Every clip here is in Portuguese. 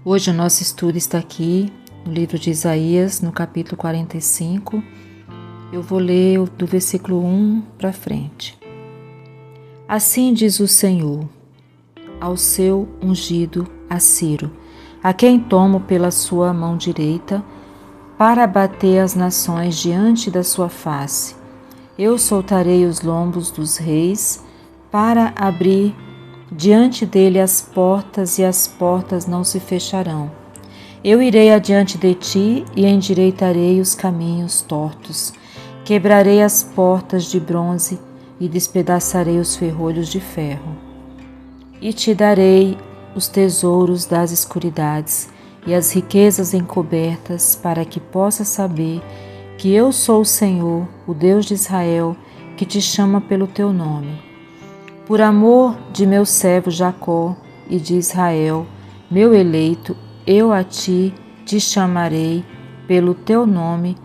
Hoje o nosso estudo está aqui no livro de Isaías, no capítulo 45. Eu vou ler do versículo 1 para frente. Assim diz o Senhor, ao seu ungido, a Ciro, a quem tomo pela sua mão direita, para abater as nações diante da sua face. Eu soltarei os lombos dos reis, para abrir diante dele as portas, e as portas não se fecharão. Eu irei adiante de ti e endireitarei os caminhos tortos. Quebrarei as portas de bronze e despedaçarei os ferrolhos de ferro. E te darei os tesouros das escuridades e as riquezas encobertas, para que possas saber que eu sou o Senhor, o Deus de Israel, que te chama pelo teu nome. Por amor de meu servo Jacó e de Israel, meu eleito, eu a ti te chamarei pelo teu nome,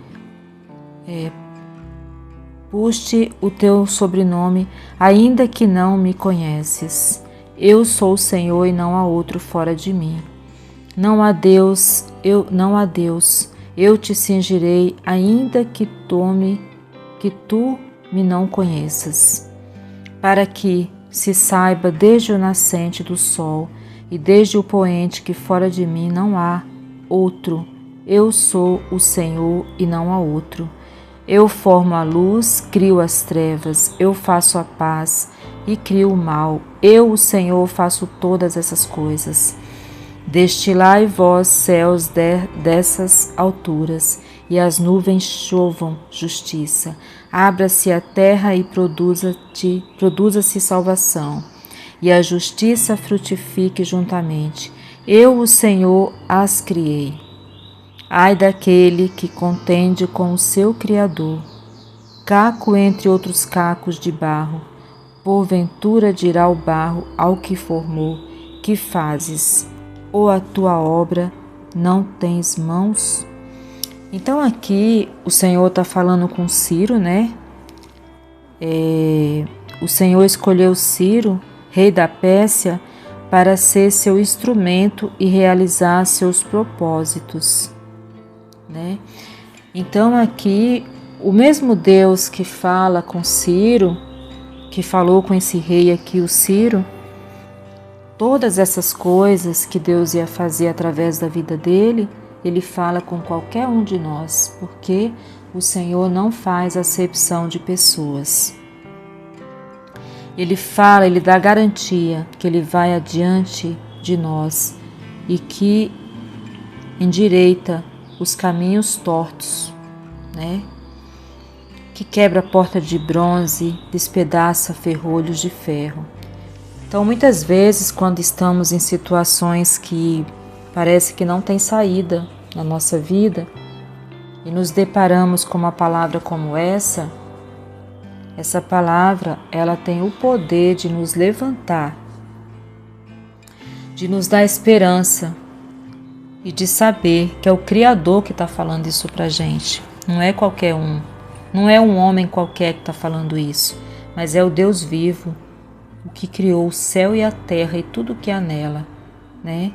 puste o teu sobrenome, ainda que não me conheces. Eu sou o Senhor e não há outro fora de mim. Não há Deus, eu te cingirei, ainda que tu me não conheças. Para que se saiba desde o nascente do sol e desde o poente que fora de mim não há outro. Eu sou o Senhor e não há outro. Eu formo a luz, crio as trevas, eu faço a paz e crio o mal. Eu, o Senhor, faço todas essas coisas. Destilai vós, céus, dessas alturas, e as nuvens chovam justiça. Abra-se a terra e produza-se salvação, e a justiça frutifique juntamente. Eu, o Senhor, as criei. Ai daquele que contende com o seu Criador, caco entre outros cacos de barro. Porventura dirá o barro ao que formou: que fazes? Ou a tua obra não tens mãos? Então aqui o Senhor está falando com Ciro, né? O Senhor escolheu Ciro, rei da Pérsia, para ser seu instrumento e realizar seus propósitos, né? Então aqui o mesmo Deus que fala com Ciro, que falou com esse rei aqui, o Ciro, todas essas coisas que Deus ia fazer através da vida dele, Ele fala com qualquer um de nós, porque o Senhor não faz acepção de pessoas. Ele fala, Ele dá garantia que Ele vai adiante de nós e que endireita os caminhos tortos, né? Que quebra a porta de bronze, despedaça ferrolhos de ferro. Então, muitas vezes, quando estamos em situações que parece que não tem saída na nossa vida e nos deparamos com uma palavra como essa palavra, ela tem o poder de nos levantar, de nos dar esperança e de saber que é o Criador que está falando isso pra gente. Não é qualquer um, não é um homem qualquer que está falando isso, mas é o Deus vivo, o que criou o céu e a terra e tudo que há nela, né?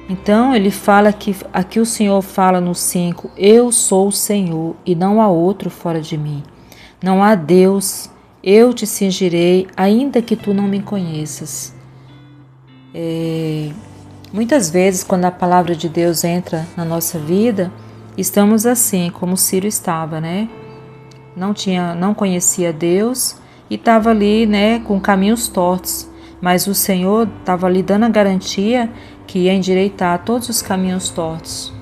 Então ele fala que aqui o Senhor fala no 5, eu sou o Senhor e não há outro fora de mim. Não há Deus, eu te cingirei, ainda que tu não me conheças. Muitas vezes quando a palavra de Deus entra na nossa vida, estamos assim, como Ciro estava, né? Não conhecia Deus e estava ali, né, com caminhos tortos. Mas o Senhor estava ali dando a garantia que ia endireitar todos os caminhos tortos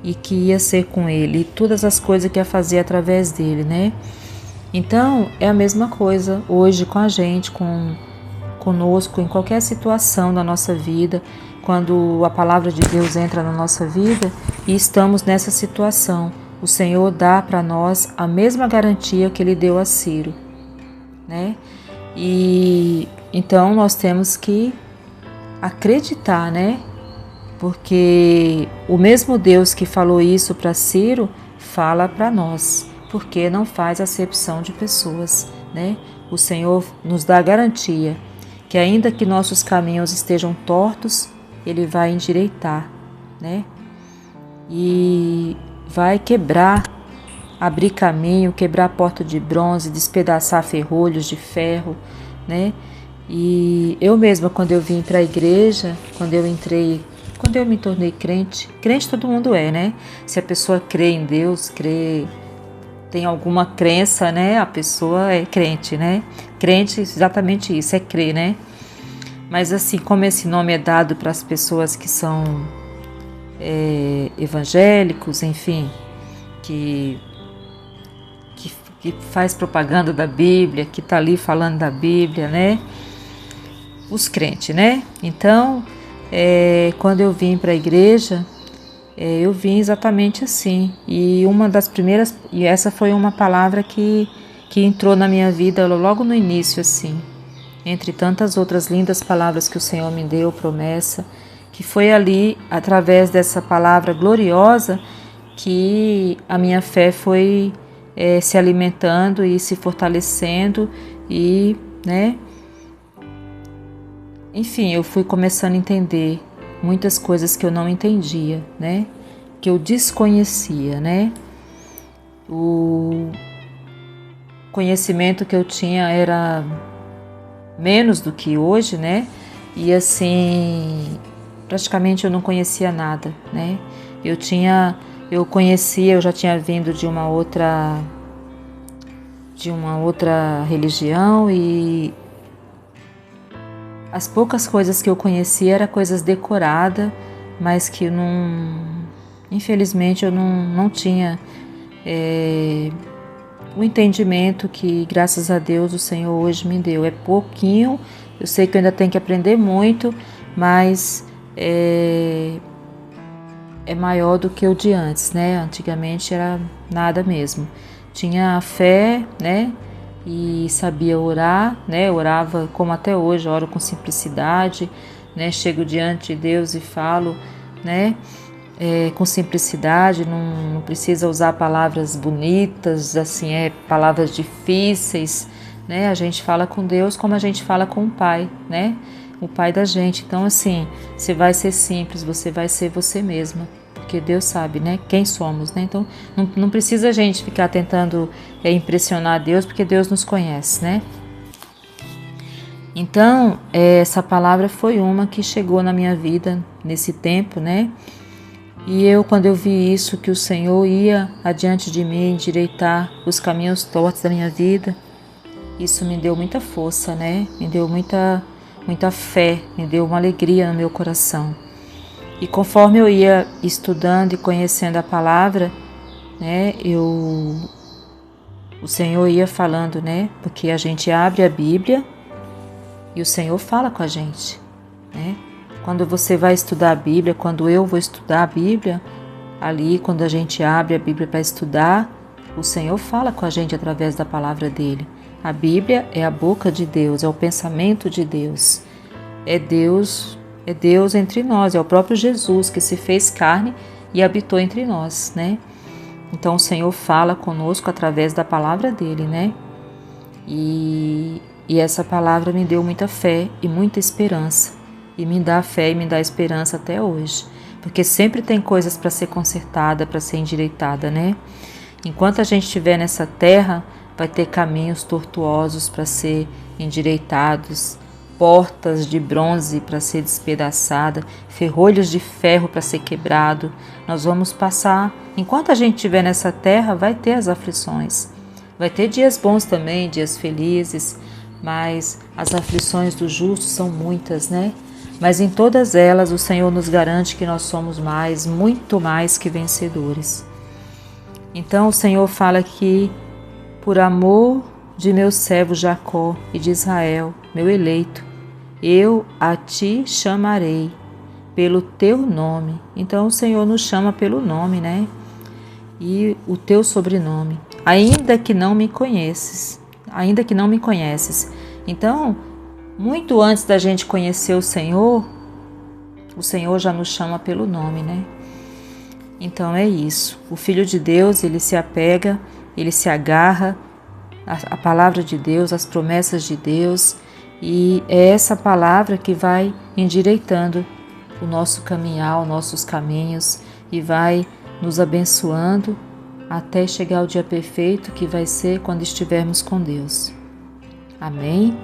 e que ia ser com ele, e todas as coisas que ia fazer através dele, né? Então, é a mesma coisa hoje com a gente, conosco, em qualquer situação da nossa vida, quando a palavra de Deus entra na nossa vida e estamos nessa situação. O Senhor dá para nós a mesma garantia que Ele deu a Ciro, né? E então nós temos que acreditar, né? Porque o mesmo Deus que falou isso para Ciro fala para nós, porque não faz acepção de pessoas, né? O Senhor nos dá a garantia que ainda que nossos caminhos estejam tortos, Ele vai endireitar né? E vai quebrar, abrir caminho, quebrar a porta de bronze, despedaçar ferrolhos de ferro, né? E eu mesma, quando eu vim para a igreja, quando eu me tornei crente, crente todo mundo é, né? Se a pessoa crê em Deus, tem alguma crença, né? A pessoa é crente, né? Crente, exatamente isso, é crer, né? Mas assim, como esse nome é dado para as pessoas que são evangélicos, enfim, que faz propaganda da Bíblia, que está ali falando da Bíblia, né? Os crentes, né? Então, quando eu vim para a igreja, eu vim exatamente assim. E uma das primeiras, e essa foi uma palavra que entrou na minha vida logo no início, assim. Entre tantas outras lindas palavras que o Senhor me deu, promessa, que foi ali, através dessa palavra gloriosa, que a minha fé foi se alimentando e se fortalecendo e, né? Enfim, eu fui começando a entender muitas coisas que eu não entendia, né? Que eu desconhecia, né? O conhecimento que eu tinha era menos do que hoje, né? E assim, praticamente eu não conhecia nada, né? Eu já tinha vindo de uma outra religião e as poucas coisas que eu conhecia eram coisas decoradas, mas que infelizmente eu não tinha o entendimento que, graças a Deus, o Senhor hoje me deu. É pouquinho, eu sei que eu ainda tenho que aprender muito, mas é maior do que o de antes, né? Antigamente era nada mesmo. Tinha fé, né? E sabia orar, né? Orava como até hoje, oro com simplicidade, né? Chego diante de Deus e falo, né? Com simplicidade, não precisa usar palavras bonitas, assim, palavras difíceis, né? A gente fala com Deus como a gente fala com o Pai, né? O Pai da gente. Então, assim, você vai ser simples, você vai ser você mesma, porque Deus sabe, né? Quem somos, né? Então, não precisa a gente ficar tentando impressionar Deus, porque Deus nos conhece, né? Então, essa palavra foi uma que chegou na minha vida nesse tempo, né? E quando eu vi isso, que o Senhor ia adiante de mim, endireitar os caminhos tortos da minha vida, isso me deu muita força, né? Me deu muita fé, me deu uma alegria no meu coração. E conforme eu ia estudando e conhecendo a palavra, né? O Senhor ia falando, né? Porque a gente abre a Bíblia e o Senhor fala com a gente, né? Quando você vai estudar a Bíblia, quando eu vou estudar a Bíblia, ali quando a gente abre a Bíblia para estudar, o Senhor fala com a gente através da palavra dele. A Bíblia é a boca de Deus, é o pensamento de Deus. É Deus entre nós, é o próprio Jesus que se fez carne e habitou entre nós, né? Então o Senhor fala conosco através da palavra dele, né? E essa palavra me deu muita fé e muita esperança. E me dá fé e me dá esperança até hoje. Porque sempre tem coisas para ser consertada, para ser endireitada, né? Enquanto a gente estiver nessa terra, vai ter caminhos tortuosos para ser endireitados, portas de bronze para ser despedaçada, ferrolhos de ferro para ser quebrado. Nós vamos passar, enquanto a gente estiver nessa terra, vai ter as aflições. Vai ter dias bons também, dias felizes, mas as aflições do justo são muitas, né? Mas em todas elas o Senhor nos garante que nós somos muito mais que vencedores. Então o Senhor fala que, por amor de meu servo Jacó e de Israel, meu eleito, eu a ti chamarei pelo teu nome. Então o Senhor nos chama pelo nome, né? E o teu sobrenome, ainda que não me conheces. Então, muito antes da gente conhecer o Senhor já nos chama pelo nome, né? Então é isso. O Filho de Deus, ele se apega, ele se agarra à palavra de Deus, às promessas de Deus, e é essa palavra que vai endireitando o nosso caminhar, os nossos caminhos e vai nos abençoando até chegar ao dia perfeito que vai ser quando estivermos com Deus. Amém?